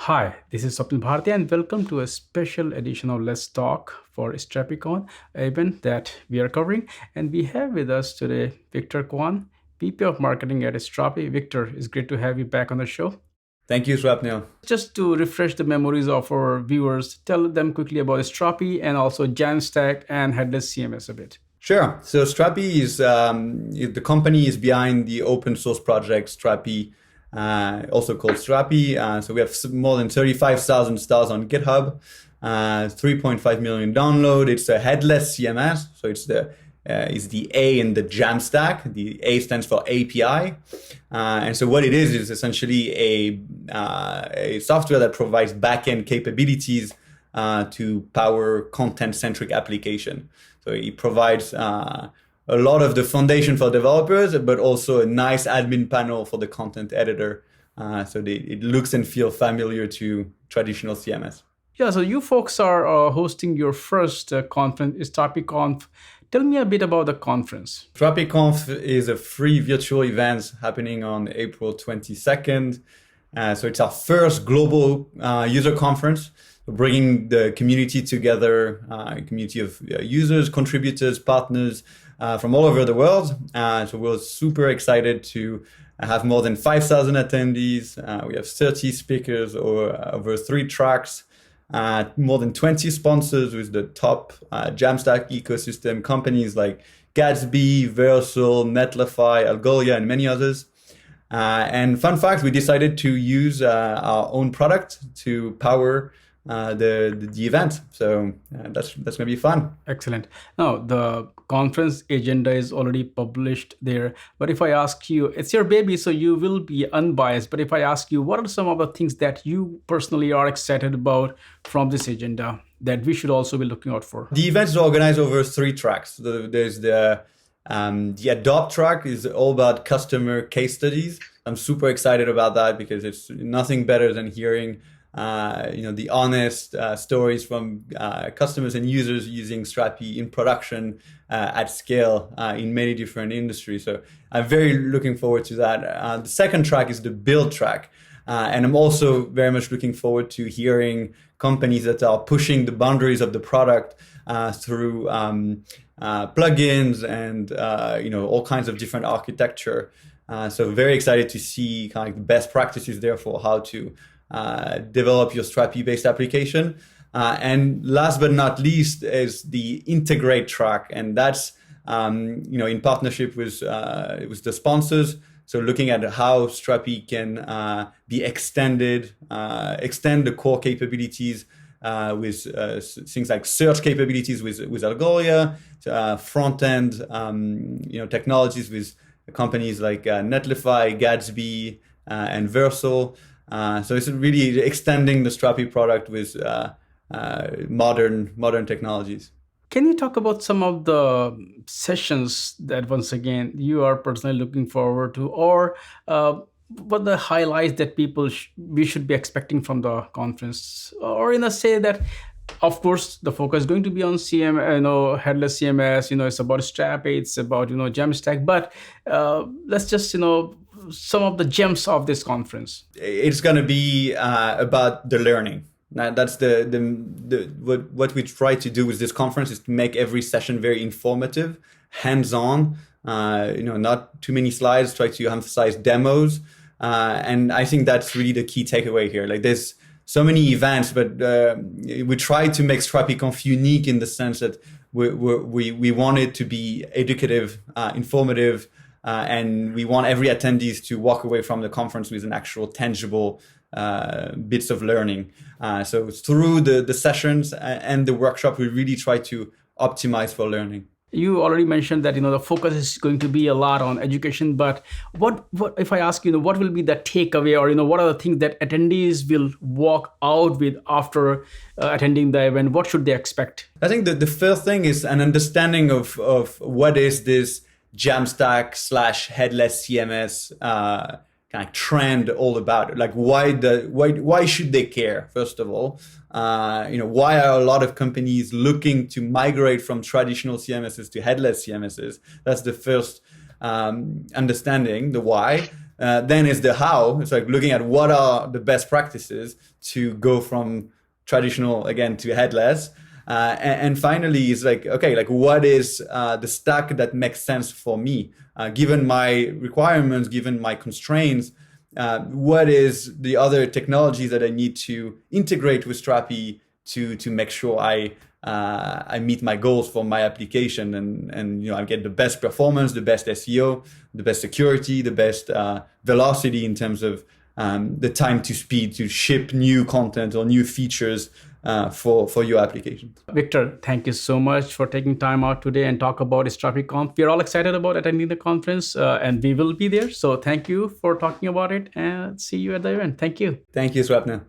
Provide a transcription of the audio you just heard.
Hi, this is Swapnil Bharti and welcome to a special edition of Let's Talk for StrapiConf, an event that we are covering. And we have with us today Victor Kwan, VP of Marketing at Strapi. Victor, it's great to have you back on the show. Thank you, Swapnil. Just to refresh the memories of our viewers, tell them quickly about Strapi and also Jamstack and Headless CMS a bit. Sure. So Strapi is the company is behind the open source project Strapi, also called Strapi. So we have more than 35,000 stars on GitHub, 3.5 million download. It's a headless CMS, so it's the A in the Jamstack. The A stands for API, and so what it is essentially a software that provides backend capabilities to power content-centric application. So it provides a lot of the foundation for developers, but also a nice admin panel for the content editor. So it looks and feels familiar to traditional CMS. Yeah, so you folks are hosting your first conference, StrapiConf. Tell me a bit about the conference. StrapiConf is a free virtual event happening on April 22nd. So it's our first global user conference, bringing the community together, a community of users, contributors, partners from all over the world. So we're super excited to have more than 5,000 attendees. We have 30 speakers over 3 tracks, more than 20 sponsors with the top Jamstack ecosystem companies like Gatsby, Versal, Netlify, Algolia, and many others. And fun fact, we decided to use our own product to power the event. So that's going to be fun. Excellent. Now, the conference agenda is already published there. But if I ask you, it's your baby, so you will be unbiased. But if I ask you, what are some of the things that you personally are excited about from this agenda that we should also be looking out for? The event is organized over 3 tracks. There's the Adopt track is all about customer case studies. I'm super excited about that because it's nothing better than hearing the honest stories from customers and users using Strapi in production at scale in many different industries. So I'm very looking forward to that. The second track is the build track. And I'm also very much looking forward to hearing companies that are pushing the boundaries of the product through plugins and all kinds of different architecture. So very excited to see kind of the best practices there for how to develop your Strapi-based application. And last but not least is the integrate track, and that's in partnership with the sponsors. So looking at how Strapi can be extended, extend the core capabilities with things like search capabilities with Algolia, front end technologies with companies like Netlify, Gatsby, and Versal. So it's really extending the Strapi product with modern technologies. Can you talk about some of the sessions that, once again, you are personally looking forward to, or what the highlights that we should be expecting from the conference? Or say that, of course, the focus is going to be on headless CMS. It's about Strapi, it's about Jamstack. But let's just some of the gems of this conference. It's going to be about the learning. Now, that's what we try to do with this conference is to make every session very informative, hands-on. Not too many slides. Try to emphasize demos, and I think that's really the key takeaway here. Like there's so many events, but we try to make StrapiConf unique in the sense that we want it to be educative, informative. And we want every attendees to walk away from the conference with an actual tangible bits of learning. So through the sessions and the workshop, we really try to optimize for learning. You already mentioned that the focus is going to be a lot on education, but what if I ask what will be the takeaway, or what are the things that attendees will walk out with after attending the event? What should they expect? I think that the first thing is an understanding of what is this Jamstack / headless CMS kind of trend all about. Like why should they care? First of all, why are a lot of companies looking to migrate from traditional CMSs to headless CMSs? That's the first understanding, the why. Then is the how. It's like looking at what are the best practices to go from traditional again to headless. And finally, is like, okay, like what is the stack that makes sense for me, given my requirements, given my constraints. What is the other technologies that I need to integrate with Strapi to make sure I meet my goals for my application, and I get the best performance, the best SEO, the best security, the best velocity in terms of the time to speed to ship new content or new features for your application. Victor, thank you so much for taking time out today and talk about StrapiConf. We're all excited about attending the conference, and we will be there. So thank you for talking about it, and see you at the event. Thank you. Thank you, Swapna.